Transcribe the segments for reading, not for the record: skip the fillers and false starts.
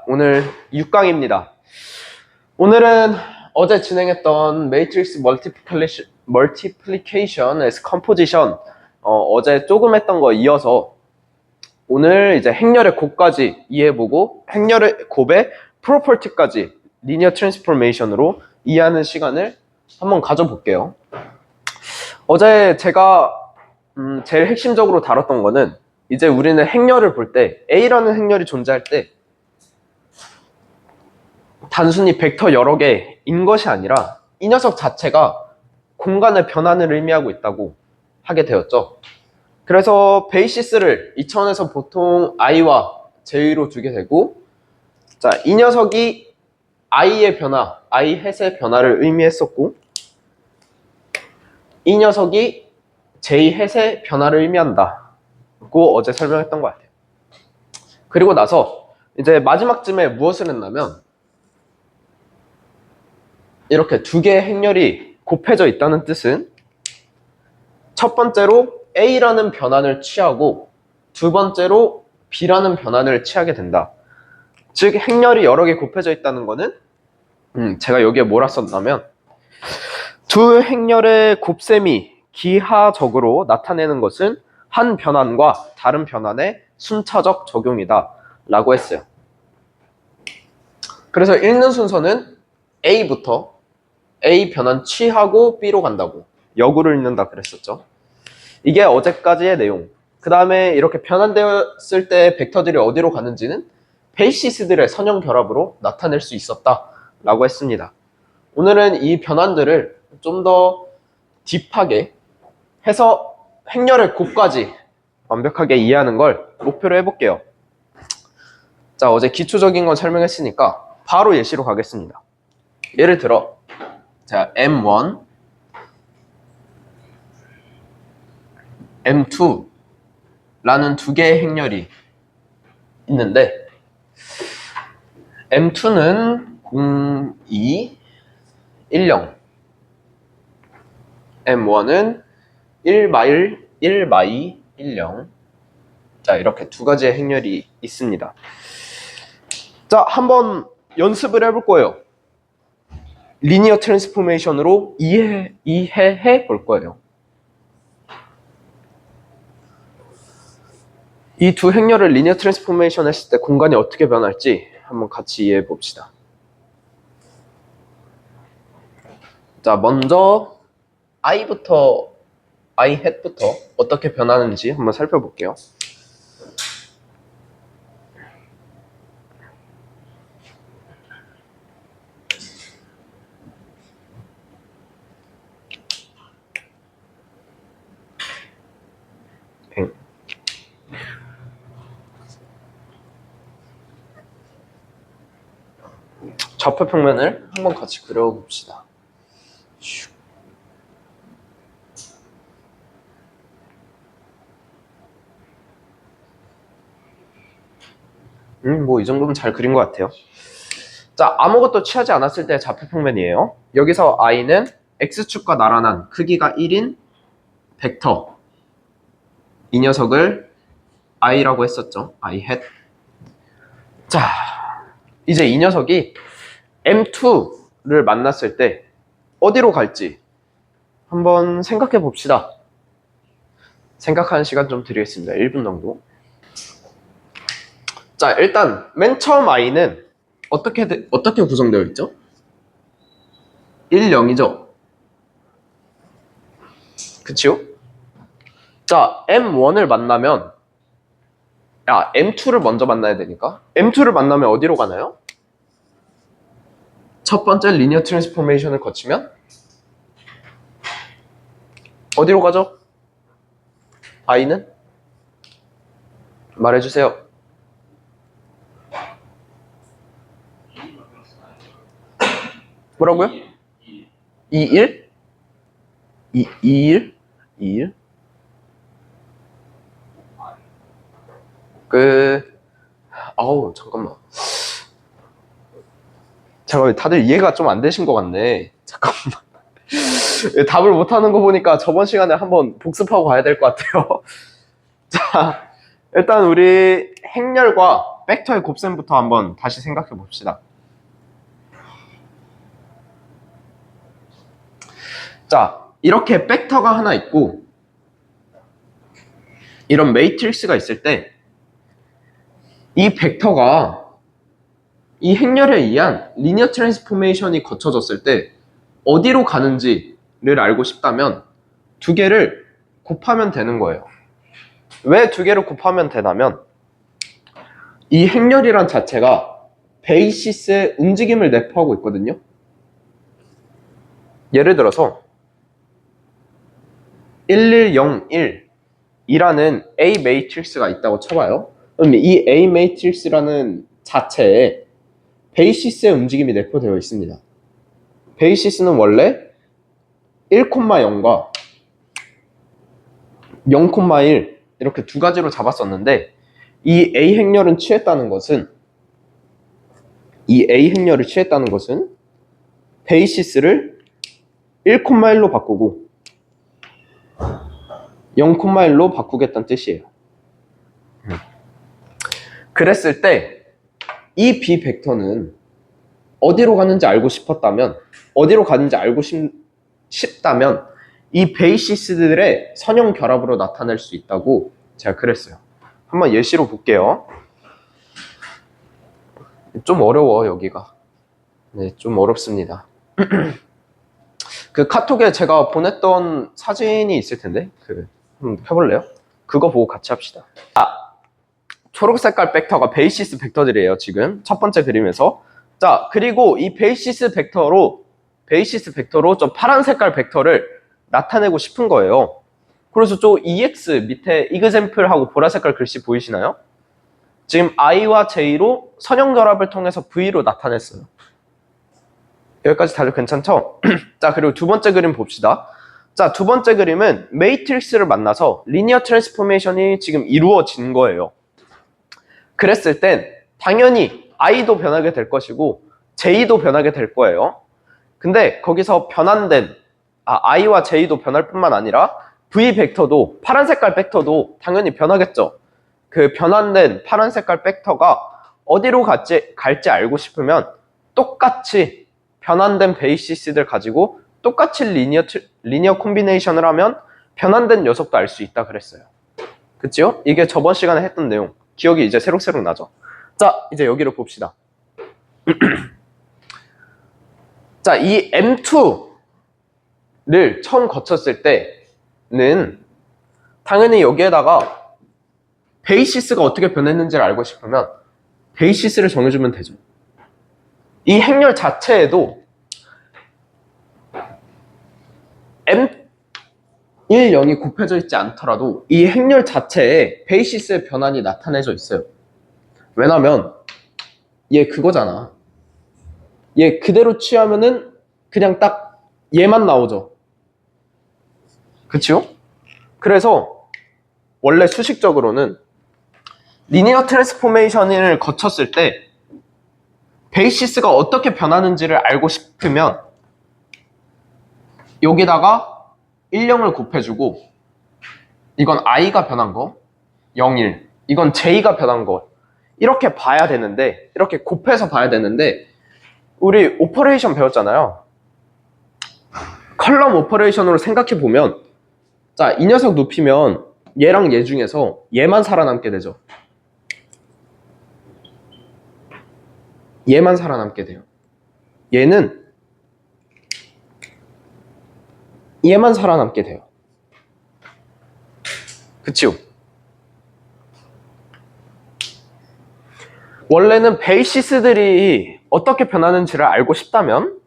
오늘 6강입니다. 오늘은 어제 진행했던 매트릭스 멀티플리케이션 as 컴포지션 어제 조금 했던 거 이어서 오늘 이제 행렬의 곱까지 이해해보고 행렬의 곱의 프로퍼티까지 리니어 트랜스포메이션으로 이해하는 시간을 한번 가져볼게요. 어제 제가 제일 핵심적으로 다뤘던 거는 이제 우리는 행렬을 볼 때 A라는 행렬이 존재할 때 단순히 벡터 여러 개인 것이 아니라 이 녀석 자체가 공간의 변환을 의미하고 있다고 하게 되었죠. 그래서 베이시스를 이 차원에서 보통 i와 j로 두게 되고, 자, 이 녀석이 i의 변화, i 햇의 변화를 의미했었고, 이 녀석이 j 햇의 변화를 의미한다고 어제 설명했던 것 같아요. 그리고 나서 이제 마지막쯤에 무엇을 했냐면 이렇게 두 개의 행렬이 곱해져 있다는 뜻은 첫 번째로 A라는 변환을 취하고 두 번째로 B라는 변환을 취하게 된다. 즉 행렬이 여러 개 곱해져 있다는 거는 제가 여기에 뭐라 썼냐면 두 행렬의 곱셈이 기하적으로 나타내는 것은 한 변환과 다른 변환의 순차적 적용이다 라고 했어요. 그래서 읽는 순서는 A부터 A 변환 취하고 B로 간다고 역으로 읽는다 그랬었죠. 이게 어제까지의 내용. 그 다음에 이렇게 변환되었을 때 벡터들이 어디로 가는지는 베이시스들의 선형 결합으로 나타낼 수 있었다 라고 했습니다. 오늘은 이 변환들을 좀 더 딥하게 해서 행렬의 곱까지 완벽하게 이해하는 걸 목표로 해볼게요. 자, 어제 기초적인 건 설명했으니까 바로 예시로 가겠습니다. 예를 들어 자, M1, M2라는 두 개의 행렬이 있는데 M2는 0, 2, 1, 0 M1은 1, 마일, 1, 마이, 1, 0 자, 이렇게 두 가지의 행렬이 있습니다. 자, 한번 연습을 해볼 거예요. 리니어 트랜스포메이션으로 이해해 볼 거예요. 이 두 행렬을 리니어 트랜스포메이션 했을 때 공간이 어떻게 변할지 한번 같이 이해해 봅시다. 자, 먼저 i 햇부터 어떻게 변하는지 한번 살펴볼게요. 좌표 평면을 한번 같이 그려봅시다. 뭐 이 정도면 잘 그린 것 같아요. 자, 아무것도 취하지 않았을 때 좌표 평면이에요. 여기서 i는 x축과 나란한 크기가 1인 벡터, 이 녀석을 i라고 했었죠. i 햇. 자, 이제 이 녀석이 M2를 만났을 때 어디로 갈지 한번 생각해 봅시다. 생각하는 시간 좀 드리겠습니다. 1분 정도. 자, 일단 맨 처음 i는 어떻게 구성되어 있죠? 1, 0이죠? 그치요? 자, M1을 만나면 M2를 먼저 만나야 되니까 M2를 만나면 어디로 가나요? 첫 번째 리니어 트랜스포메이션을 거치면 어디로 가죠? i는? 말해주세요. 뭐라고요? 2, 1? 2, 1? 2, 1? 잠깐만. 다들 이해가 좀 안 되신 것 같네. 잠깐만. 답을 못하는 거 보니까 저번 시간에 한번 복습하고 가야 될 것 같아요. 자, 일단 우리 행렬과 벡터의 곱셈부터 한번 다시 생각해 봅시다. 자, 이렇게 벡터가 하나 있고 이런 매트릭스가 있을 때 이 벡터가 이 행렬에 의한 리니어 트랜스포메이션이 거쳐졌을 때 어디로 가는지를 알고 싶다면 두 개를 곱하면 되는 거예요. 왜 두 개를 곱하면 되냐면 이 행렬이란 자체가 베이시스의 움직임을 내포하고 있거든요. 예를 들어서 1101이라는 A 매트릭스가 있다고 쳐봐요. 그럼 이 A 매트릭스라는 자체에 베이시스의 움직임이 내포되어 있습니다. 베이시스는 원래 1,0과 0,1 이렇게 두 가지로 잡았었는데 이 A 행렬을 취했다는 것은 베이시스를 1,1로 바꾸고 0,1로 바꾸겠다는 뜻이에요. 그랬을 때 이 B 벡터는 어디로 가는지 알고 싶다면 이 베이시스들의 선형 결합으로 나타낼 수 있다고 제가 그랬어요. 한번 예시로 볼게요. 좀 어려워 여기가. 네, 좀 어렵습니다. 그 카톡에 제가 보냈던 사진이 있을 텐데 한번 해볼래요? 그거 보고 같이 합시다. 초록 색깔 벡터가 베이시스 벡터들이에요. 지금 첫 번째 그림에서. 자, 그리고 이 베이시스 벡터로 저 파란 색깔 벡터를 나타내고 싶은 거예요. 그래서 저 EX 밑에 example하고 보라 색깔 글씨 보이시나요? 지금 I와 J로 선형 결합을 통해서 V로 나타냈어요. 여기까지 다들 괜찮죠? 자, 그리고 두 번째 그림 봅시다. 자, 두 번째 그림은 매트릭스를 만나서 리니어 트랜스포메이션이 지금 이루어진 거예요. 그랬을 땐 당연히 I도 변하게 될 것이고 J도 변하게 될 거예요. 근데 거기서 변환된 I와 J도 변할 뿐만 아니라 V 벡터도 파란 색깔 벡터도 당연히 변하겠죠. 그 변환된 파란 색깔 벡터가 어디로 갈지 알고 싶으면 똑같이 변환된 베이시스들 가지고 똑같이 리니어 콤비네이션을 하면 변환된 녀석도 알 수 있다 그랬어요. 그치요? 이게 저번 시간에 했던 내용. 기억이 이제 새록새록 나죠. 자, 이제 여기를 봅시다. 자, 이 M2를 처음 거쳤을 때는 당연히 여기에다가 베이시스가 어떻게 변했는지를 알고 싶으면 베이시스를 정해주면 되죠. 이 행렬 자체에도 M10이 곱해져 있지 않더라도 이 행렬 자체에 베이시스의 변환이 나타내져 있어요. 왜냐면 얘 그거잖아. 얘 그대로 취하면은 그냥 딱 얘만 나오죠. 그치요? 그래서 원래 수식적으로는 리니어 트랜스포메이션을 거쳤을 때 베이시스가 어떻게 변하는지를 알고 싶으면 여기다가 10을 곱해주고 이건 I가 변한 거 01 이건 J가 변한 거 이렇게 봐야 되는데 이렇게 곱해서 봐야 되는데 우리 오퍼레이션 배웠잖아요. 컬럼 오퍼레이션으로 생각해 보면 자, 이 녀석 눕히면 얘랑 얘 중에서 얘만 살아남게 되죠. 얘만 살아남게 돼요. 얘만 살아남게 돼요. 그치요? 원래는 베이시스들이 어떻게 변하는지를 알고 싶다면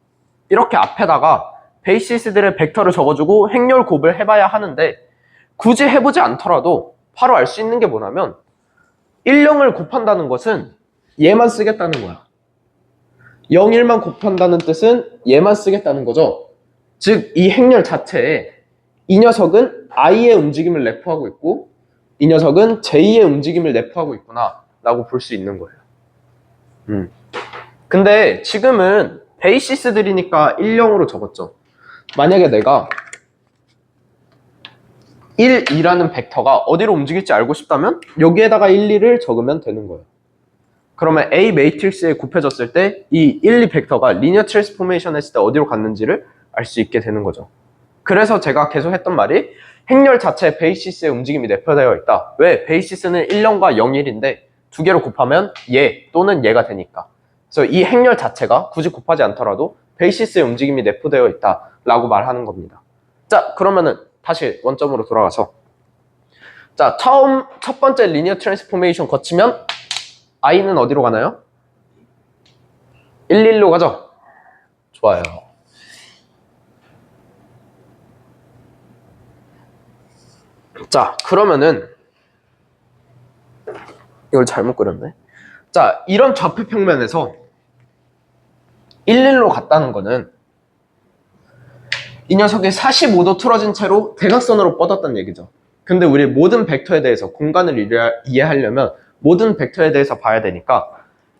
이렇게 앞에다가 베이시스들의 벡터를 적어주고 행렬 곱을 해봐야 하는데 굳이 해보지 않더라도 바로 알 수 있는 게 뭐냐면 10을 곱한다는 것은 얘만 쓰겠다는 거야. 01만 곱한다는 뜻은 얘만 쓰겠다는 거죠. 즉 이 행렬 자체에 이 녀석은 I의 움직임을 내포하고 있고 이 녀석은 J의 움직임을 내포하고 있구나 라고 볼 수 있는 거예요. 근데 지금은 베이시스들이니까 10으로 적었죠. 만약에 내가 1, 2라는 벡터가 어디로 움직일지 알고 싶다면 여기에다가 1, 2를 적으면 되는 거예요. 그러면 A 매트릭스에 곱해졌을 때 이 1, 2 벡터가 리니어 트랜스포메이션 했을 때 어디로 갔는지를 알 수 있게 되는 거죠. 그래서 제가 계속 했던 말이 행렬 자체에 베이시스의 움직임이 내포되어 있다. 왜? 베이시스는 1년과 0, 1인데 두 개로 곱하면 얘 또는 얘가 되니까. 그래서 이 행렬 자체가 굳이 곱하지 않더라도 베이시스의 움직임이 내포되어 있다 라고 말하는 겁니다. 자, 그러면은 다시 원점으로 돌아가서 자, 첫 번째 리니어 트랜스포메이션 거치면 i는 어디로 가나요? 1, 1로 가죠? 좋아요. 자, 그러면은 이걸 잘못 그렸네. 자, 이런 좌표 평면에서 1, 1로 갔다는 거는 이 녀석이 45도 틀어진 채로 대각선으로 뻗었다는 얘기죠. 근데 우리 모든 벡터에 대해서 공간을 이해하려면 모든 벡터에 대해서 봐야 되니까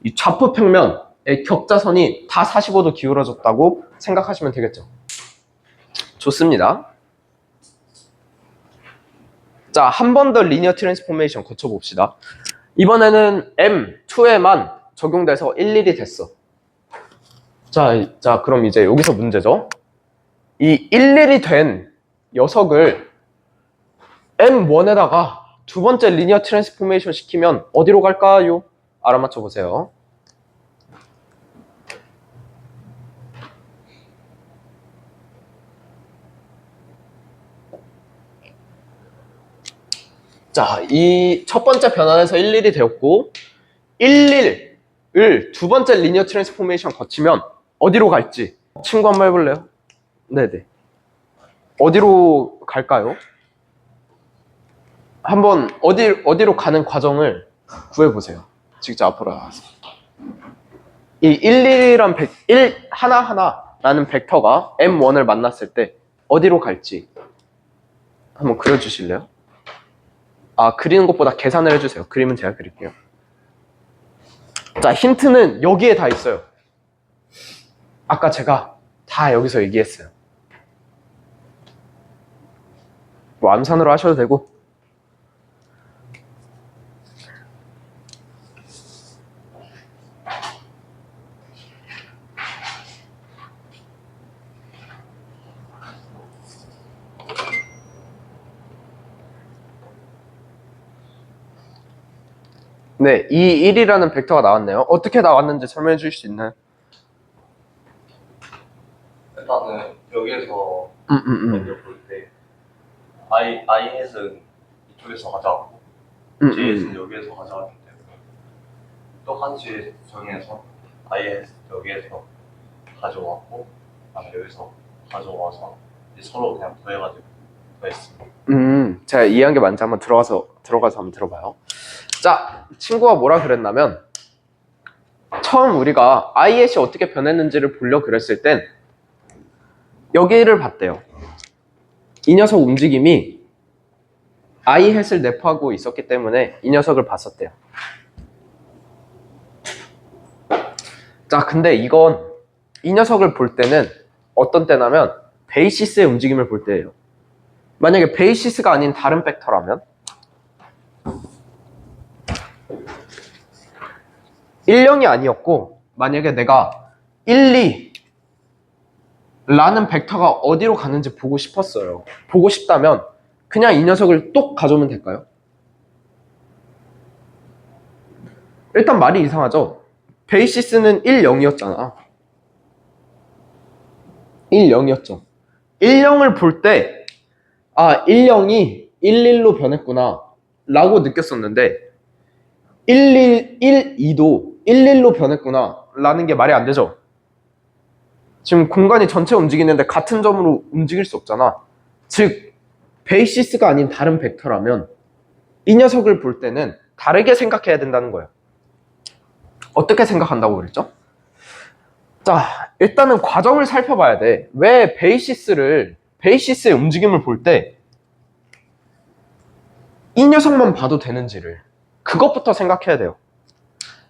이 좌표 평면의 격자선이 다 45도 기울어졌다고 생각하시면 되겠죠. 좋습니다. 자, 한 번 더 리니어 트랜스포메이션 거쳐봅시다. 이번에는 M2에만 적용돼서 1, 1이 됐어. 자, 그럼 이제 여기서 문제죠. 이 1, 1이 된 녀석을 M1에다가 두 번째 리니어 트랜스포메이션 시키면 어디로 갈까요? 알아맞혀 보세요. 자, 이 첫 번째 변환에서 1, 1이 되었고 1, 1을 두 번째 리니어 트랜스포메이션 거치면 어디로 갈지 친구 한번 해볼래요? 네네. 어디로 갈까요? 한번 어디로 가는 과정을 구해보세요. 직접 앞으로 나와서. 이 1, 1이란 1 하나하나라는 벡터가 M1을 만났을 때 어디로 갈지 한번 그려주실래요? 아, 그리는 것보다 계산을 해주세요. 그림은 제가 그릴게요. 자, 힌트는 여기에 다 있어요. 아까 제가 다 여기서 얘기했어요. 뭐 암산으로 하셔도 되고. 네, 이 1이라는 벡터가 나왔네요. 어떻게 나왔는지 설명해 주실 수 있나요? 일단은 여기에서 먼저 볼 때 i햇은 이쪽에서 가져왔고 j햇은 여기에서 가져왔기 때문에 똑같이 정의해서 i햇 여기에서 가져왔고 그다음에 여기서 가져와서 이제 서로 그냥 더해가지고 더했습니다. 제가 이해한 게 맞는지 한번 들어가서 한번 들어봐요. 자, 친구가 뭐라 그랬냐면 처음 우리가 i햇이 어떻게 변했는지를 보려 그랬을 땐 여기를 봤대요. 이 녀석 움직임이 i햇을 내포하고 있었기 때문에 이 녀석을 봤었대요. 자, 근데 이건 이 녀석을 볼 때는 어떤 때냐면 베이시스의 움직임을 볼 때예요. 만약에 베이시스가 아닌 다른 벡터라면 1, 0이 아니었고 만약에 내가 1, 2라는 벡터가 어디로 가는지 보고 싶었어요. 보고 싶다면 그냥 이 녀석을 똑 가져오면 될까요? 일단 말이 이상하죠? 베이시스는 1, 0이었잖아. 1, 0이었죠. 1, 0을 볼 때 아, 1, 0이 1, 1로 변했구나 라고 느꼈었는데 1, 2도 1, 1로 변했구나 라는 게 말이 안 되죠. 지금 공간이 전체 움직이는데 같은 점으로 움직일 수 없잖아. 즉 베이시스가 아닌 다른 벡터라면 이 녀석을 볼 때는 다르게 생각해야 된다는 거예요. 어떻게 생각한다고 그랬죠? 자, 일단은 과정을 살펴봐야 돼. 왜 베이시스의 움직임을 볼 때 이 녀석만 봐도 되는지를 그것부터 생각해야 돼요.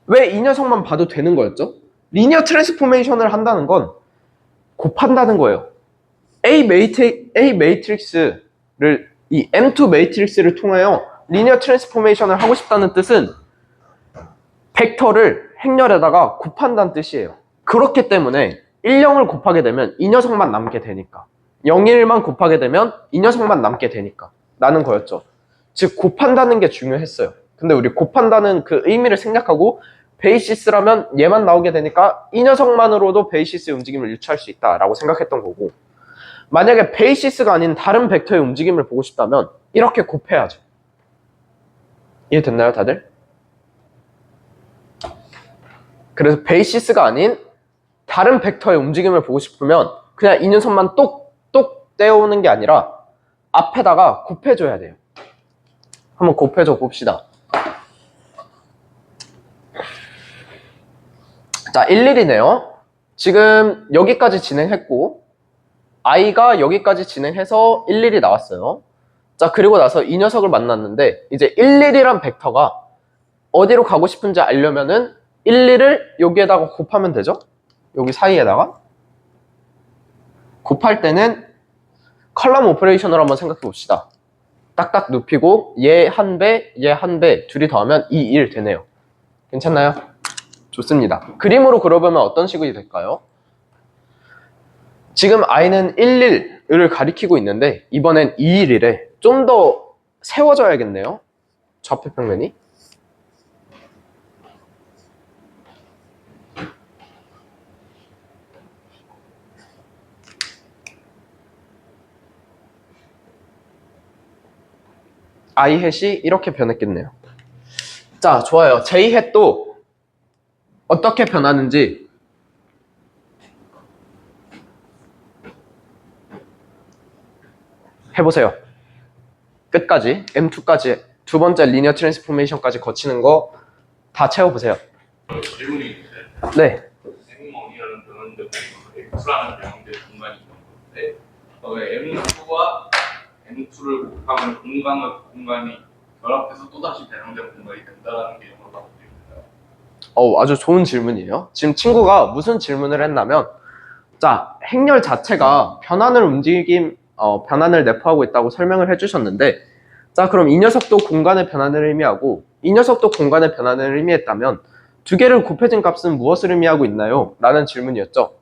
왜 이 녀석만 봐도 되는 거였죠? 리니어 트랜스포메이션을 한다는 건 곱한다는 거예요. A 매트릭스를 이 M2 매트릭스를 통하여 리니어 트랜스포메이션을 하고 싶다는 뜻은 벡터를 행렬에다가 곱한다는 뜻이에요. 그렇기 때문에 1, 0을 곱하게 되면 이 녀석만 남게 되니까 0, 1만 곱하게 되면 이 녀석만 남게 되니까 라는 거였죠. 즉 곱한다는 게 중요했어요. 근데 우리 곱한다는 그 의미를 생략하고 베이시스라면 얘만 나오게 되니까 이 녀석만으로도 베이시스의 움직임을 유추할 수 있다라고 생각했던 거고, 만약에 베이시스가 아닌 다른 벡터의 움직임을 보고 싶다면 이렇게 곱해야죠. 이해됐나요 다들? 그래서 베이시스가 아닌 다른 벡터의 움직임을 보고 싶으면 그냥 이 녀석만 똑똑 떼어오는 게 아니라 앞에다가 곱해줘야 돼요. 한번 곱해줘 봅시다. 자, 11이네요. 지금 여기까지 진행했고 i가 여기까지 진행해서 11이 나왔어요. 자, 그리고 나서 이 녀석을 만났는데 이제 11이란 벡터가 어디로 가고 싶은지 알려면은 11을 여기에다가 곱하면 되죠? 여기 사이에다가 곱할 때는 컬럼 오퍼레이션으로 한번 생각해 봅시다. 딱딱 눕히고 얘 한 배, 얘 한 배 둘이 더하면 2, 1 되네요. 괜찮나요? 좋습니다. 그림으로 그려보면 어떤 식이 될까요? 지금 i는 1, 1을 가리키고 있는데 이번엔 2, 1이래. 좀 더 세워져야겠네요. 좌표 평면이. i 햇이 이렇게 변했겠네요. 자, 좋아요. j 햇도 어떻게 변하는지 해보세요. 끝까지 M2까지 두 번째 리니어 트랜스포메이션까지 거치는 거 다 채워보세요. 질문이 있는데 네. M1이라는 변환된 M라는 변환된 공간이 있는 건데 M2와 M2를 곱하면 공간이 결합해서 또다시 배정된 공간이 된다는 게 영어로 바뀌게 된다. 아주 좋은 질문이에요. 지금 친구가 무슨 질문을 했냐면, 자, 행렬 자체가 변환을 내포하고 있다고 설명을 해주셨는데, 자, 그럼 이 녀석도 공간의 변환을 의미하고 이 녀석도 공간의 변환을 의미했다면 두 개를 곱해진 값은 무엇을 의미하고 있나요? 라는 질문이었죠.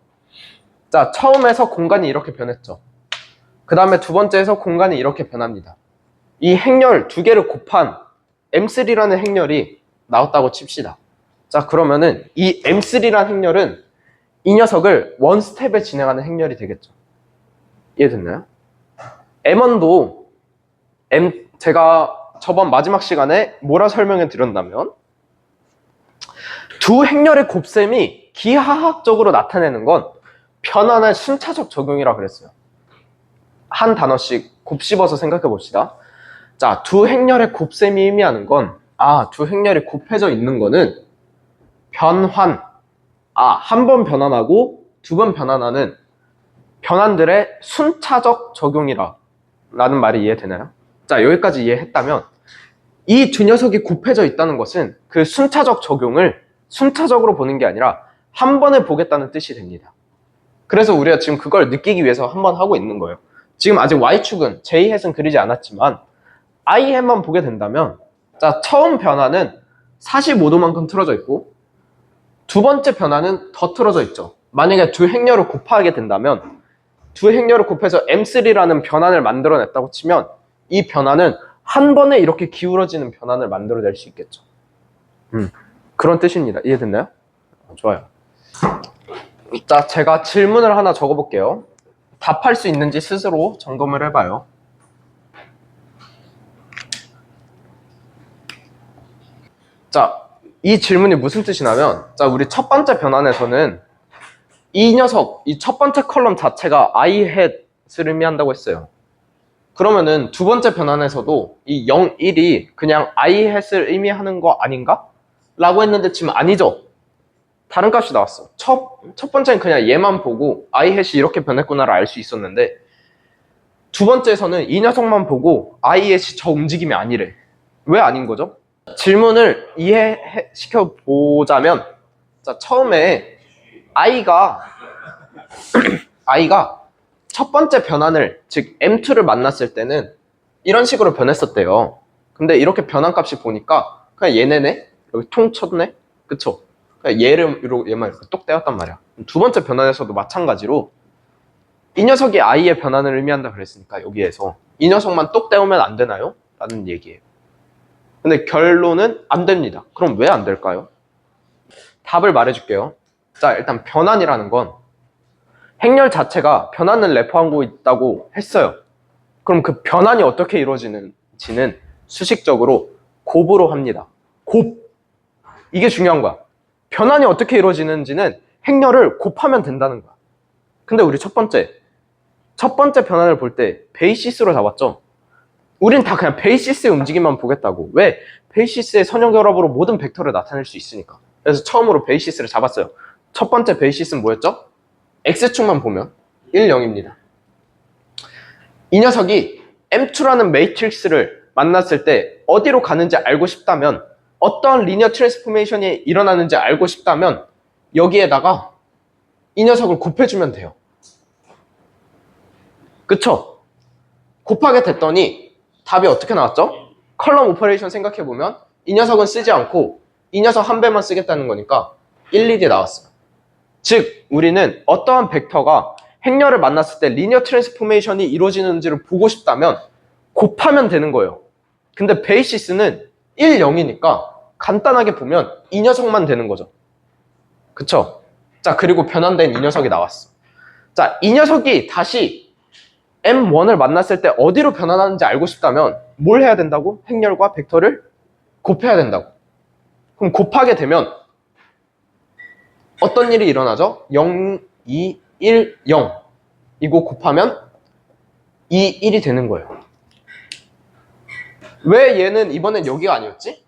자, 처음에서 공간이 이렇게 변했죠. 그 다음에 두 번째에서 공간이 이렇게 변합니다. 이 행렬 두 개를 곱한 M3라는 행렬이 나왔다고 칩시다. 자, 그러면은 이 M3라는 행렬은 이 녀석을 원 스텝에 진행하는 행렬이 되겠죠. 이해됐나요? M1도 제가 저번 마지막 시간에 뭐라 설명해 드렸냐면, 두 행렬의 곱셈이 기하학적으로 나타내는 건 변환의 순차적 적용이라 그랬어요. 한 단어씩 곱씹어서 생각해 봅시다. 자, 두 행렬의 곱셈이 의미하는 건, 두 행렬이 곱해져 있는 거는 변환, 한 번 변환하고 두 번 변환하는 변환들의 순차적 적용이라 라는 말이 이해되나요? 자, 여기까지 이해했다면 이 두 녀석이 곱해져 있다는 것은 그 순차적 적용을 순차적으로 보는 게 아니라 한 번에 보겠다는 뜻이 됩니다. 그래서 우리가 지금 그걸 느끼기 위해서 한 번 하고 있는 거예요. 지금 아직 Y축은 J햇은 그리지 않았지만 I햇만 보게 된다면, 자, 처음 변화는 45도만큼 틀어져 있고 두 번째 변화는 더 틀어져 있죠. 만약에 두 행렬을 곱하게 된다면 두 행렬을 곱해서 M3라는 변환을 만들어냈다고 치면 이 변환은 한 번에 이렇게 기울어지는 변환을 만들어낼 수 있겠죠. 그런 뜻입니다. 이해됐나요? 좋아요. 자, 제가 질문을 하나 적어볼게요. 답할 수 있는지 스스로 점검을 해봐요. 자, 이 질문이 무슨 뜻이냐면, 자, 우리 첫 번째 변환에서는 이 녀석, 이 첫 번째 컬럼 자체가 I had을 의미한다고 했어요. 그러면은 두 번째 변환에서도 이 0, 1이 그냥 I had을 의미하는 거 아닌가? 라고 했는데 지금 아니죠. 다른 값이 나왔어. 첫 번째는 그냥 얘만 보고 I had이 이렇게 변했구나를 알 수 있었는데, 두 번째에서는 이 녀석만 보고 I had이 저 움직임이 아니래. 왜 아닌 거죠? 질문을 이해시켜 보자면, 자, 처음에 I가 첫 번째 변환을, 즉 M2를 만났을 때는 이런 식으로 변했었대요. 근데 이렇게 변환값이 보니까 그냥 얘네네? 여기 통 쳤네? 그쵸? 그러니까 얘만 이렇게 똑 떼었단 말이야. 두 번째 변환에서도 마찬가지로 이 녀석이 i의 변환을 의미한다 그랬으니까 여기에서 이 녀석만 똑 떼우면 안 되나요? 라는 얘기예요. 근데 결론은 안 됩니다. 그럼 왜 안 될까요? 답을 말해줄게요. 자, 일단 변환이라는 건 행렬 자체가 변환을 내포하고 있다고 했어요. 그럼 그 변환이 어떻게 이루어지는지는 수식적으로 곱으로 합니다. 곱. 이게 중요한 거야. 변환이 어떻게 이루어지는지는 행렬을 곱하면 된다는 거야. 근데 우리 첫 번째 변환을 볼 때 베이시스로 잡았죠? 우린 다 그냥 베이시스의 움직임만 보겠다고. 왜? 베이시스의 선형결합으로 모든 벡터를 나타낼 수 있으니까. 그래서 처음으로 베이시스를 잡았어요. 첫 번째 베이시스는 뭐였죠? X축만 보면 1, 0입니다. 이 녀석이 M2라는 매트릭스를 만났을 때 어디로 가는지 알고 싶다면, 어떠한 리니어 트랜스포메이션이 일어나는지 알고 싶다면 여기에다가 이 녀석을 곱해주면 돼요. 그쵸? 곱하게 됐더니 답이 어떻게 나왔죠? 컬럼 오퍼레이션 생각해보면 이 녀석은 쓰지 않고 이 녀석 한 배만 쓰겠다는 거니까 1, 2이 나왔어요. 즉 우리는 어떠한 벡터가 행렬을 만났을 때 리니어 트랜스포메이션이 이루어지는지를 보고 싶다면 곱하면 되는 거예요. 근데 베이시스는 1, 0이니까 간단하게 보면 이 녀석만 되는 거죠. 그쵸? 자, 그리고 변환된 이 녀석이 나왔어. 자, 이 녀석이 다시 M1을 만났을 때 어디로 변환하는지 알고 싶다면 뭘 해야 된다고? 행렬과 벡터를 곱해야 된다고. 그럼 곱하게 되면 어떤 일이 일어나죠? 0, 2, 1, 0 이거 곱하면 2, 1이 되는 거예요. 왜 얘는 이번엔 여기가 아니었지?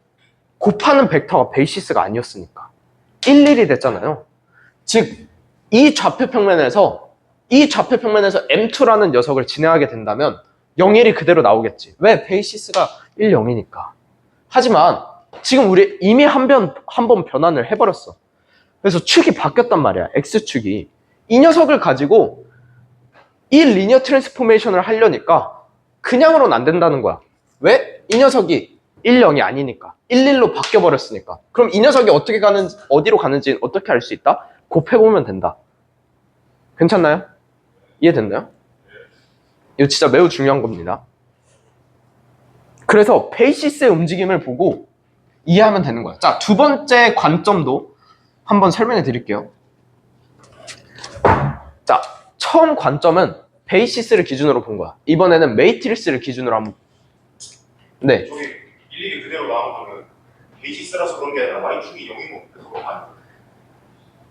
곱하는 벡터가 베이시스가 아니었으니까 1, 1이 됐잖아요. 즉 이 좌표평면에서 M2라는 녀석을 진행하게 된다면 0, 1이 그대로 나오겠지. 왜? 베이시스가 1, 0이니까. 하지만 지금 우리 이미 한 번 변환을 해버렸어. 그래서 축이 바뀌었단 말이야. X축이. 이 녀석을 가지고 이 리니어 트랜스포메이션을 하려니까 그냥으로는 안 된다는 거야. 왜? 이 녀석이 1, 0이 아니니까. 1, 1로 바뀌어버렸으니까. 그럼 이 녀석이 어디로 가는지 어떻게 알 수 있다? 곱해보면 된다. 괜찮나요? 이해됐나요? 이거 진짜 매우 중요한 겁니다. 그래서 베이시스의 움직임을 보고 이해하면 되는 거야. 자, 두 번째 관점도 한번 설명해 드릴게요. 자, 처음 관점은 베이시스를 기준으로 본 거야. 이번에는 매트릭스를 기준으로 한번. 네. 저기 일일이 그대로 나온 거는 베이시스라서 그런 게 아니라 Y축이 0이고 그래서 그런 거 아니에요?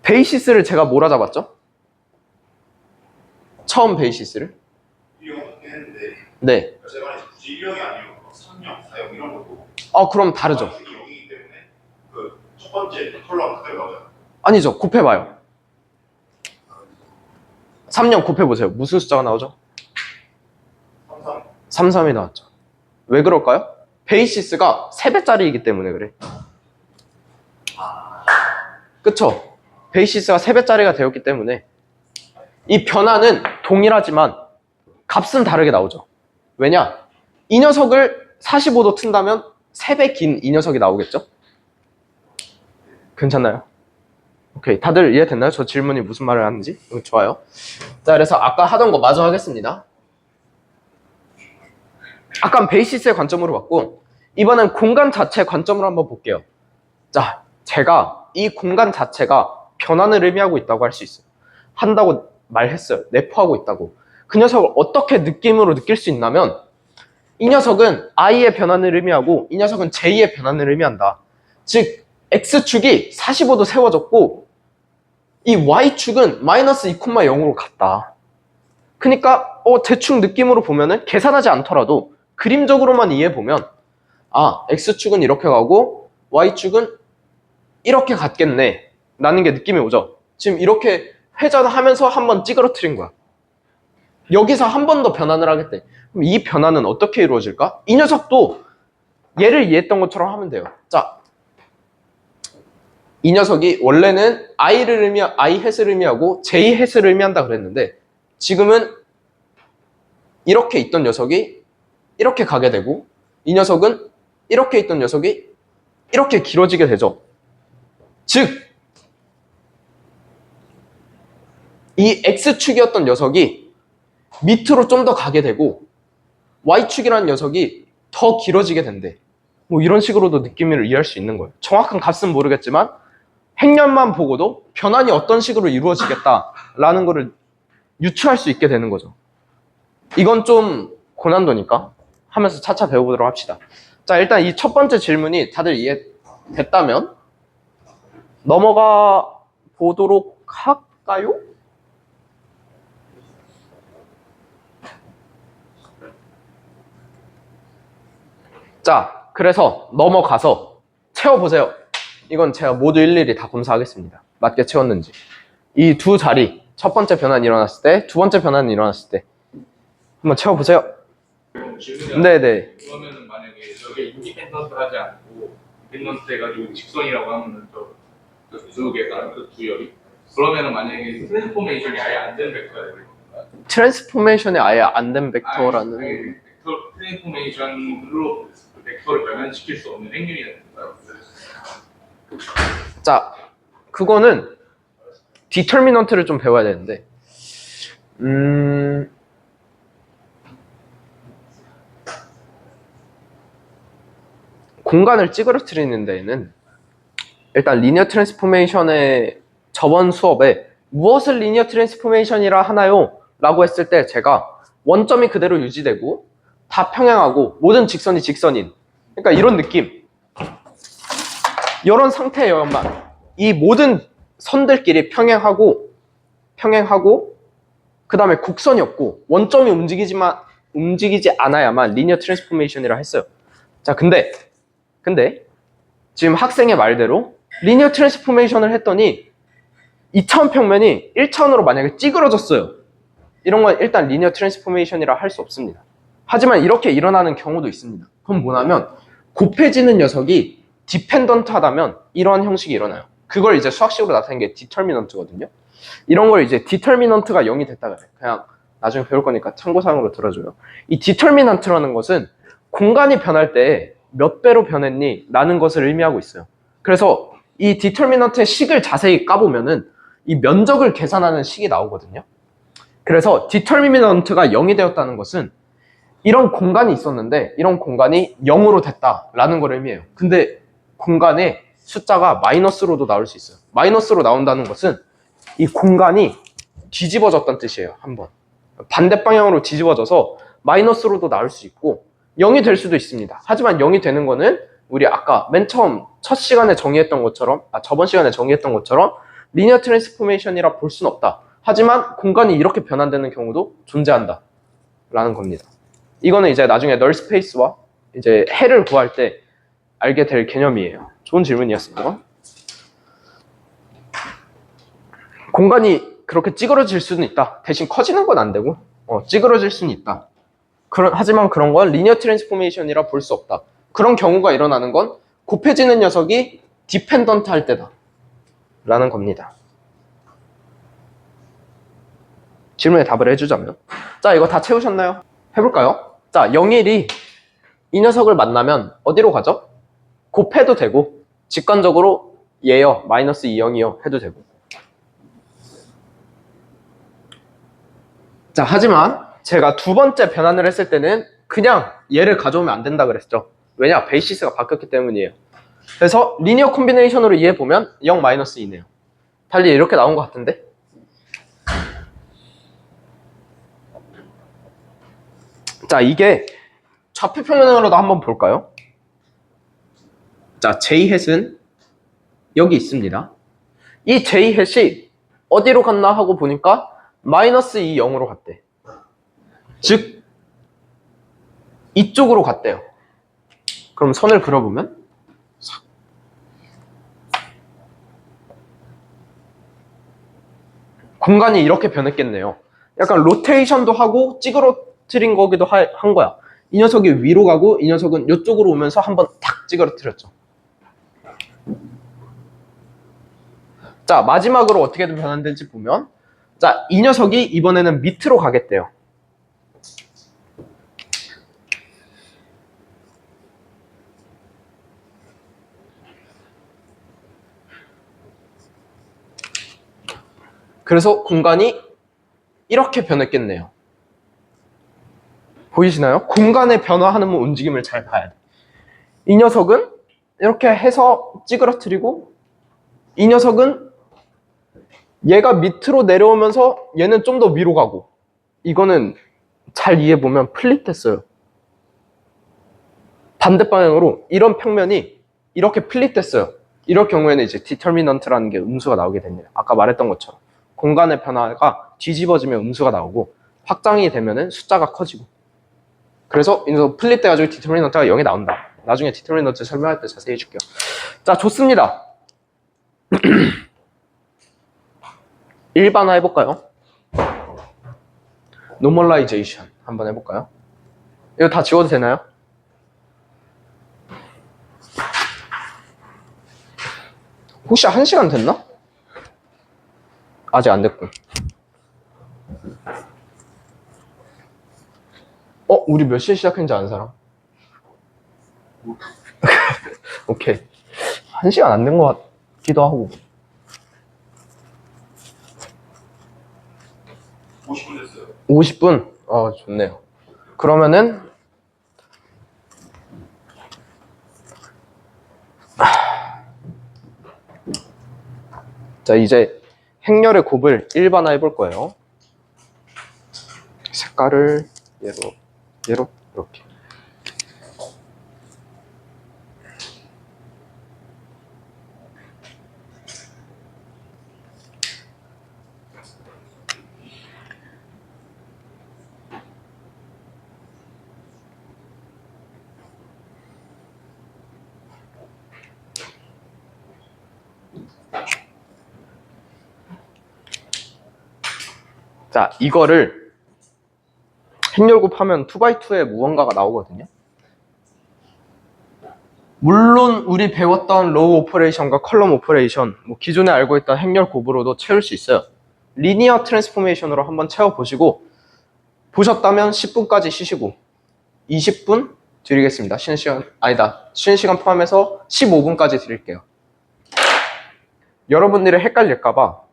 베이시스를 제가 뭐라 잡았죠? 처음 베이시스를? 1형 같긴 했는데 네. 제가 이제 굳이 1형이 아니고 3형, 4형 이런 것도 그럼 다르죠. Y축이 0이기 때문에 그 첫 번째 컬럼 그대로 나오잖아요. 아니죠. 곱해봐요. 3년 곱해보세요. 무슨 숫자가 나오죠? 3, 3. 3, 3이 나왔죠. 왜 그럴까요? 베이시스가 3배짜리이기 때문에 그래. 그쵸? 베이시스가 3배짜리가 되었기 때문에 이 변화는 동일하지만 값은 다르게 나오죠. 왜냐? 이 녀석을 45도 튼다면 3배 긴 이 녀석이 나오겠죠? 괜찮나요? 오케이. 다들 이해됐나요? 저 질문이 무슨 말을 하는지? 좋아요. 자, 그래서 아까 하던 거 마저 하겠습니다. 아까 베이시스의 관점으로 봤고 이번엔 공간 자체의 관점으로 한번 볼게요. 자, 제가 이 공간 자체가 변환을 의미하고 있다고 할 수 있어요. 한다고 말했어요. 내포하고 있다고. 그 녀석을 어떻게 느낌으로 느낄 수 있냐면 이 녀석은 i의 변환을 의미하고 이 녀석은 j의 변환을 의미한다. 즉 x축이 45도 세워졌고 이 y축은 마이너스 2,0으로 갔다. 그러니까 대충 느낌으로 보면은 계산하지 않더라도 그림적으로만 이해해보면 x축은 이렇게 가고 y축은 이렇게 갔겠네 라는 게 느낌이 오죠. 지금 이렇게 회전하면서 한번 찌그러뜨린 거야. 여기서 한 번 더 변환을 하겠대. 그럼 이 변환은 어떻게 이루어질까? 이 녀석도 얘를 이해했던 것처럼 하면 돼요. 자, 이 녀석이 원래는 i 햇을 의미하고 j 햇을 의미한다 그랬는데 지금은 이렇게 있던 녀석이 이렇게 가게 되고 이 녀석은 이렇게 있던 녀석이 이렇게 길어지게 되죠. 즉, 이 X축이었던 녀석이 밑으로 좀 더 가게 되고 Y축이라는 녀석이 더 길어지게 된대. 뭐 이런 식으로도 느낌을 이해할 수 있는 거예요. 정확한 값은 모르겠지만 행렬만 보고도 변환이 어떤 식으로 이루어지겠다라는 거를 유추할 수 있게 되는 거죠. 이건 좀 고난도니까 하면서 차차 배워보도록 합시다. 자, 일단 이 첫 번째 질문이 다들 이해됐다면 넘어가 보도록 할까요? 자, 그래서 넘어가서 채워보세요. 이건 제가 모두 일일이 다 검사하겠습니다. 맞게 채웠는지. 이 두 자리, 첫 번째 변환이 일어났을 때, 두 번째 변환이 일어났을 때 한번 채워보세요. 질문이 네네. 그러면은 만약에 저게 인디펜던트 하지 않고 디펜던트 해가지고 직선이라고 하면은 두 개가 두 열이 그러면은 만약에 트랜스포메이션이 아예 안 된 벡터가 되는 건가요? 트랜스포메이션이 아예 안 된 벡터라는 벡터 트랜스포메이션으로 벡터를 변환시킬 수 없는 행렬이 되는 건가요? 자, 그거는 디터미넌트를 좀 배워야 되는데 공간을 찌그러뜨리는 데에는 일단 리니어 트랜스포메이션의 저번 수업에 무엇을 리니어 트랜스포메이션이라 하나요? 라고 했을 때 제가 원점이 그대로 유지되고 다 평행하고 모든 직선이 직선인, 그러니까 이런 느낌, 이런 상태여야만 이 모든 선들끼리 평행하고 그 다음에 곡선이 없고 원점이 움직이지 않아야만 리니어 트랜스포메이션이라 했어요. 자, 근데 지금 학생의 말대로 리니어 트랜스포메이션을 했더니 2차원 평면이 1차원으로 만약에 찌그러졌어요. 이런 건 일단 리니어 트랜스포메이션이라 할 수 없습니다. 하지만 이렇게 일어나는 경우도 있습니다. 그럼 뭐냐면 곱해지는 녀석이 디펜던트하다면 이러한 형식이 일어나요. 그걸 이제 수학식으로 나타낸 게 디터미넌트거든요. 이런 걸 이제 디터미넌트가 0이 됐다 그래. 그냥 나중에 배울 거니까 참고사항으로 들어줘요. 이 디터미넌트라는 것은 공간이 변할 때 몇 배로 변했니? 라는 것을 의미하고 있어요. 그래서 이 디터미넌트의 식을 자세히 까보면은 이 면적을 계산하는 식이 나오거든요. 그래서 디터미넌트가 0이 되었다는 것은 이런 공간이 있었는데 이런 공간이 0으로 됐다라는 걸 의미해요. 근데 공간에 숫자가 마이너스로도 나올 수 있어요. 마이너스로 나온다는 것은 이 공간이 뒤집어졌다는 뜻이에요. 한번 반대 방향으로 뒤집어져서 마이너스로도 나올 수 있고 0이 될 수도 있습니다. 하지만 0이 되는 거는 우리 아까 맨 처음 첫 시간에 정의했던 것처럼, 저번 시간에 정의했던 것처럼 리니어 트랜스포메이션이라 볼 수는 없다. 하지만 공간이 이렇게 변환되는 경우도 존재한다 라는 겁니다. 이거는 이제 나중에 널 스페이스와 이제 해를 구할 때 알게 될 개념이에요. 좋은 질문이었습니다. 공간이 그렇게 찌그러질 수는 있다. 대신 커지는 건 안 되고 찌그러질 수는 있다. 하지만 그런 건 리니어 트랜스포메이션이라 볼 수 없다. 그런 경우가 일어나는 건 곱해지는 녀석이 디펜던트 할 때다 라는 겁니다. 질문에 답을 해주자면, 자, 이거 다 채우셨나요? 해볼까요? 자, 0일이 이 녀석을 만나면 어디로 가죠? 곱해도 되고 직관적으로 얘요, 마이너스 2, 0이요 해도 되고. 자, 하지만 제가 두 번째 변환을 했을 때는 그냥 얘를 가져오면 안 된다 그랬죠. 왜냐? 베이시스가 바뀌었기 때문이에요. 그래서 리니어 콤비네이션으로 이해해보면 0, 마이너스 2네요. 달리 이렇게 나온 것 같은데? 자, 이게 좌표 평면으로도 한번 볼까요? 자, J햇은 여기 있습니다. 이 J햇이 어디로 갔나 하고 보니까 마이너스 2, 0으로 갔대. 즉 이쪽으로 갔대요. 그럼 선을 그려보면 공간이 이렇게 변했겠네요. 약간 로테이션도 하고 찌그러뜨린 거기도 한 거야. 이 녀석이 위로 가고 이 녀석은 이쪽으로 오면서 한번 탁 찌그러뜨렸죠. 자, 마지막으로 어떻게 변환될지 보면, 자, 이 녀석이 이번에는 밑으로 가겠대요. 그래서 공간이 이렇게 변했겠네요. 보이시나요? 공간의 변화하는 움직임을 잘 봐야 돼. 이 녀석은 이렇게 해서 찌그러뜨리고, 이 녀석은 얘가 밑으로 내려오면서 얘는 좀 더 위로 가고, 이거는 잘 이해해보면 플릿했어요. 반대 방향으로 이런 평면이 이렇게 플릿했어요. 이럴 경우에는 이제 디터미넌트라는 게 음수가 나오게 됩니다. 아까 말했던 것처럼 공간의 변화가 뒤집어지면 음수가 나오고, 확장이 되면은 숫자가 커지고, 그래서 이거 플릿 돼가지고 디터미넌트가 0이 나온다. 나중에 디터미넌트 설명할 때 자세히 해줄게요. 자, 좋습니다. 일반화 해볼까요? 노멀라이제이션 한번 해볼까요? 이거 다 지워도 되나요? 혹시 1시간 됐나? 아직 안 됐고. 우리 몇 시에 시작했는지 아는 사람? 오케이. 1시간 안 된 것 같기도 하고. 50분 됐어요. 50분? 좋네요. 그러면은 자, 이제 행렬의 곱을 일반화 해볼 거예요. 색깔을 얘로 이렇게. 자, 이거를 행렬곱 하면 2x2의 무언가가 나오거든요. 물론 우리 배웠던 로우 오퍼레이션과 컬럼 오퍼레이션, 기존에 알고 있던 행렬곱으로도 채울 수 있어요. 리니어 트랜스포메이션으로 한번 채워보시고, 보셨다면 10분까지 쉬시고 20분 드리겠습니다. 쉬는 시간 포함해서 15분까지 드릴게요. 여러분들이 헷갈릴까봐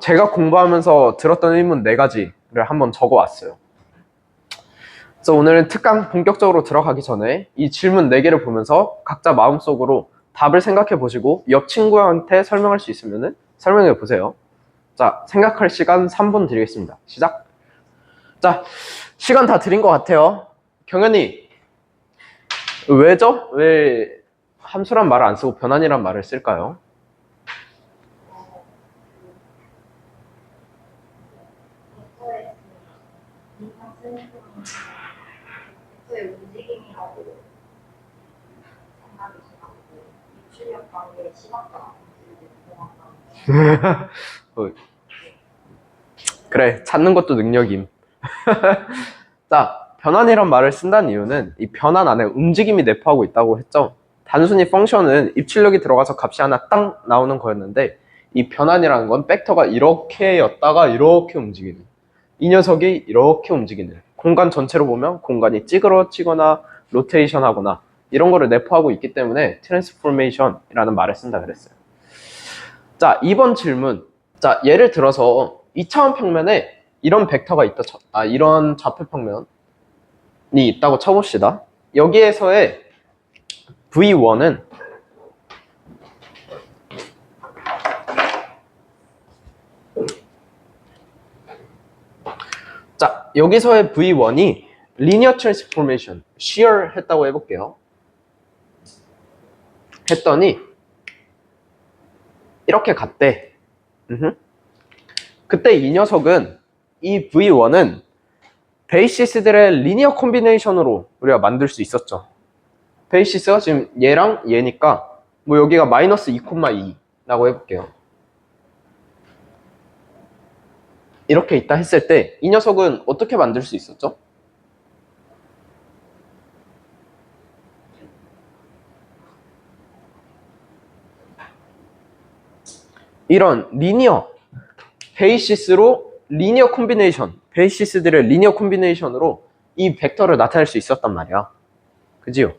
제가 공부하면서 들었던 의문 4가지를 한번 적어왔어요. 그래서 오늘 특강 본격적으로 들어가기 전에 이 질문 4개를 보면서 각자 마음속으로 답을 생각해 보시고 옆 친구한테 설명할 수 있으면 설명해 보세요. 자, 생각할 시간 3분 드리겠습니다. 시작. 자, 시간 다 드린 것 같아요. 경현이, 왜죠? 왜 함수란 말을 안 쓰고 변환이란 말을 쓸까요? 의 움직임이라고 생각이 들었고 입출력 관계의 시각과 그래, 찾는 것도 능력임. 자, 변환이란 말을 쓴다는 이유는 이 변환 안에 움직임이 내포하고 있다고 했죠. 단순히 펑션은 입출력이 들어가서 값이 하나 딱 나오는 거였는데, 이 변환이라는 건 벡터가 이렇게였다가 이렇게 움직이는, 이 녀석이 이렇게 움직이는, 공간 전체로 보면 공간이 찌그러지거나 로테이션 하거나 이런 거를 내포하고 있기 때문에 트랜스포메이션이라는 말을 쓴다 그랬어요. 자, 2번 질문. 자, 예를 들어서 2차원 평면에 이런 벡터가 있다, 이런 좌표 평면이 있다고 쳐봅시다. 여기에서의 V1은 자, 여기서의 V1이 리니어 트랜스포메이션, shear 했다고 해볼게요. 했더니 이렇게 갔대. 그때 이 녀석은, 이 V1은 베이시스들의 리니어 콤비네이션으로 우리가 만들 수 있었죠. 베이시스가 지금 얘랑 얘니까 여기가 마이너스 2,2라고 해볼게요. 이렇게 있다 했을 때 이 녀석은 어떻게 만들 수 있었죠? 이런 리니어 베이시스로 리니어 콤비네이션, 베이시스들의 리니어 콤비네이션으로 이 벡터를 나타낼 수 있었단 말이야. 그지요?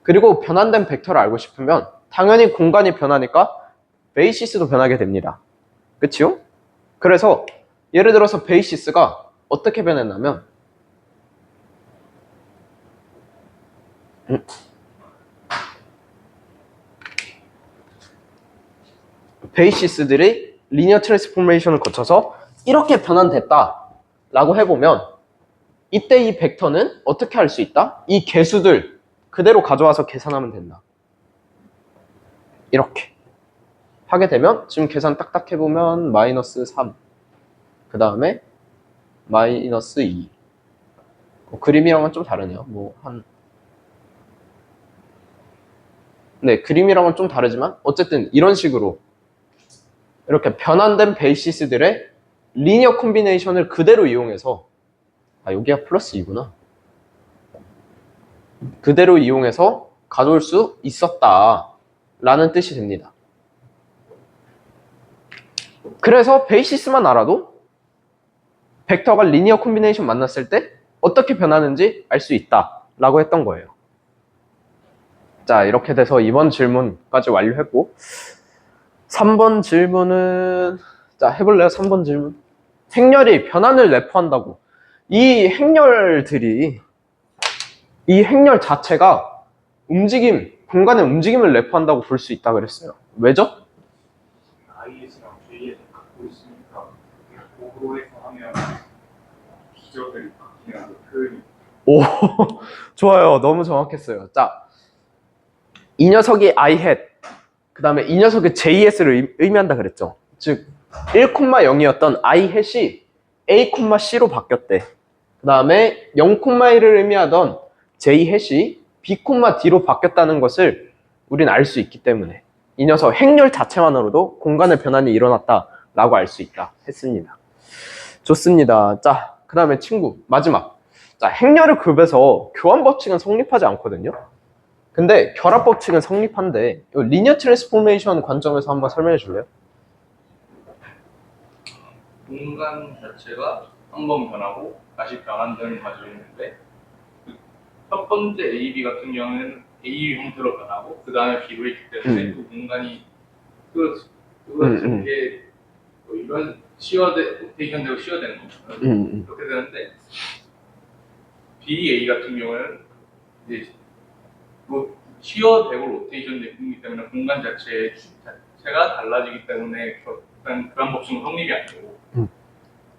그리고 변환된 벡터를 알고 싶으면 당연히 공간이 변하니까 베이시스도 변하게 됩니다. 그치요? 그래서 예를 들어서 베이시스가 어떻게 변했냐면 베이시스들이 리니어 트랜스포메이션을 거쳐서 이렇게 변환됐다 라고 해보면 이때 이 벡터는 어떻게 할 수 있다? 이 개수들 그대로 가져와서 계산하면 된다. 이렇게 하게 되면 지금 계산 딱딱 해보면 마이너스 3, 그 다음에 마이너스 2. 그림이랑은 좀 다르네요. 네, 그림이랑은 좀 다르지만 어쨌든 이런 식으로 이렇게 변환된 베이시스들의 리니어 콤비네이션을 그대로 이용해서 여기가 플러스 2구나. 그대로 이용해서 가져올 수 있었다 라는 뜻이 됩니다. 그래서 베이시스만 알아도 벡터가 리니어 콤비네이션 만났을 때 어떻게 변하는지 알 수 있다 라고 했던 거예요. 자, 이렇게 돼서 2번 질문까지 완료했고 3번 질문은 자 해볼래요? 3번 질문. 행렬이 변환을 내포한다고. 이 행렬 자체가 공간의 움직임을 내포한다고 볼 수 있다 그랬어요. 왜죠? IS랑 JS 갖고 있으니까 고도에서 하면 기저들이 바뀌는 표현이 오, 좋아요. 너무 정확했어요. 자, 이 녀석이 I hat, 그 다음에 이 녀석이 JS를 의미한다 그랬죠. 즉, 1,0이었던 I hat이 A, C로 바뀌었대. 그 다음에 0,1을 의미하던 J hat이 B, D로 바뀌었다는 것을 우린 알 수 있기 때문에 이 녀석 행렬 자체만으로도 공간의 변환이 일어났다라고 알 수 있다 했습니다. 좋습니다. 자, 그 다음에 친구 마지막. 자, 행렬을 곱해서 교환 법칙은 성립하지 않거든요. 근데 결합 법칙은 성립한데 리니어 트랜스포메이션 관점에서 한번 설명해 줄래요? 공간 자체가 한 번 변하고 다시 변환되는 과정이 있는데 첫 번째 AB 같은 경우는 A 형태로 변하고 그 다음에 B로 있기 때문에 그 공간이 이게 이런 로테이션 되고 시어되는 거잖아요. 그렇게 되는데 BA 같은 경우는 이제 시어되고 로테이션 되기 때문에 공간 자체가 달라지기 때문에 그런 법칙은 성립이 안 되고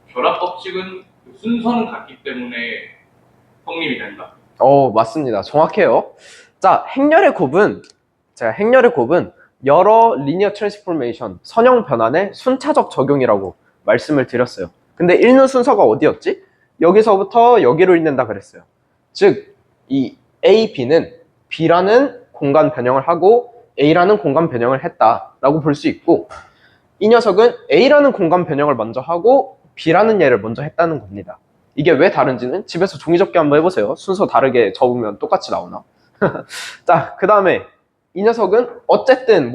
결합 법칙은 순서는 같기 때문에 성립이 된다. 맞습니다. 정확해요. 자, 행렬의 곱은 여러 리니어 트랜스포메이션, 선형 변환의 순차적 적용이라고 말씀을 드렸어요. 근데 읽는 순서가 어디였지? 여기서부터 여기로 읽는다 그랬어요. 즉, 이 A, B는 B라는 공간 변형을 하고 A라는 공간 변형을 했다라고 볼 수 있고 이 녀석은 A라는 공간 변형을 먼저 하고 B라는 얘를 먼저 했다는 겁니다. 이게 왜 다른지는 집에서 종이접기 한번 해보세요. 순서 다르게 적으면 똑같이 나오나? 자, 그 다음에 이 녀석은 어쨌든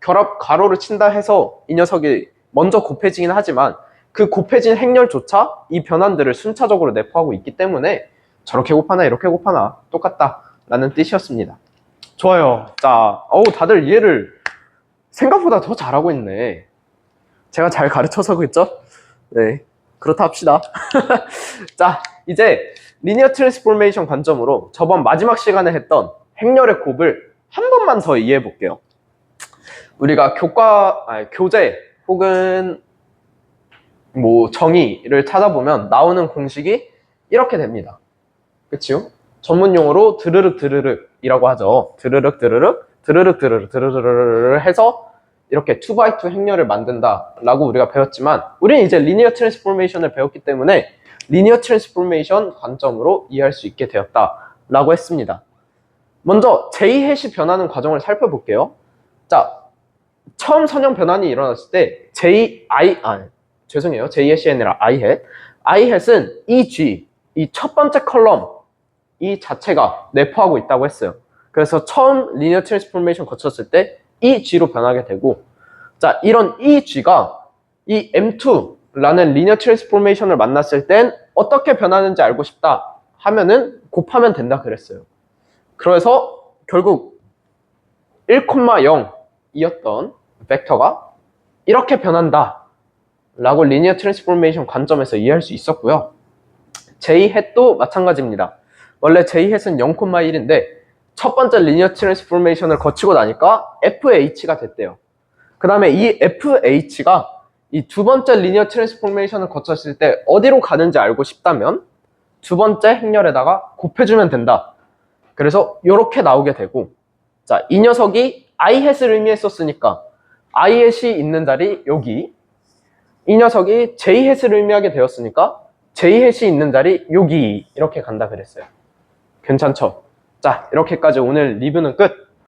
결합 가로를 친다 해서 이 녀석이 먼저 곱해지긴 하지만 그 곱해진 행렬조차 이 변환들을 순차적으로 내포하고 있기 때문에 저렇게 곱하나 이렇게 곱하나 똑같다 라는 뜻이었습니다. 좋아요. 자, 다들 이해를 생각보다 더 잘하고 있네. 제가 잘 가르쳐서 그랬죠? 네, 그렇다 합시다. 자, 이제 리니어 트랜스포메이션 관점으로 저번 마지막 시간에 했던 행렬의 곱을 한 번만 더 이해해 볼게요. 우리가 교재 혹은 정의를 찾아보면 나오는 공식이 이렇게 됩니다. 그치요? 전문 용어로 드르륵 드르륵이라고 하죠. 드르륵 드르륵 드르륵 드르륵 드르륵 해서 이렇게 2x2 행렬을 만든다라고 우리가 배웠지만 우리는 이제 리니어 트랜스포메이션을 배웠기 때문에 리니어 트랜스포메이션 관점으로 이해할 수 있게 되었다라고 했습니다. 먼저 J hat이 변하는 과정을 살펴볼게요. 자, 처음 선형 변환이 일어났을 때 J hat이 아니라 I hat. I hat은 이 G, 이 첫 번째 컬럼 이 자체가 내포하고 있다고 했어요. 그래서 처음 리니어 트랜스포메이션 거쳤을 때 이 G로 변하게 되고 자, 이런 이 G가 이 M2라는 리니어 트랜스포메이션을 만났을 땐 어떻게 변하는지 알고 싶다 하면은 곱하면 된다 그랬어요. 그래서 결국 1,0이었던 벡터가 이렇게 변한다 라고 리니어 트랜스포메이션 관점에서 이해할 수 있었고요. J-hat도 마찬가지입니다. 원래 J-hat은 0,1인데 첫 번째 리니어 트랜스포메이션을 거치고 나니까 FH가 됐대요. 그 다음에 이 FH가 이 두 번째 리니어 트랜스포메이션을 거쳤을 때 어디로 가는지 알고 싶다면 두 번째 행렬에다가 곱해주면 된다. 그래서 이렇게 나오게 되고, 자, 이 녀석이 I-hat을 의미했었으니까 I-hat이 있는 자리 여기, 이 녀석이 J-hat을 의미하게 되었으니까 J-hat이 있는 자리 여기, 이렇게 간다 그랬어요. 괜찮죠? 자, 이렇게까지 오늘 리뷰는 끝.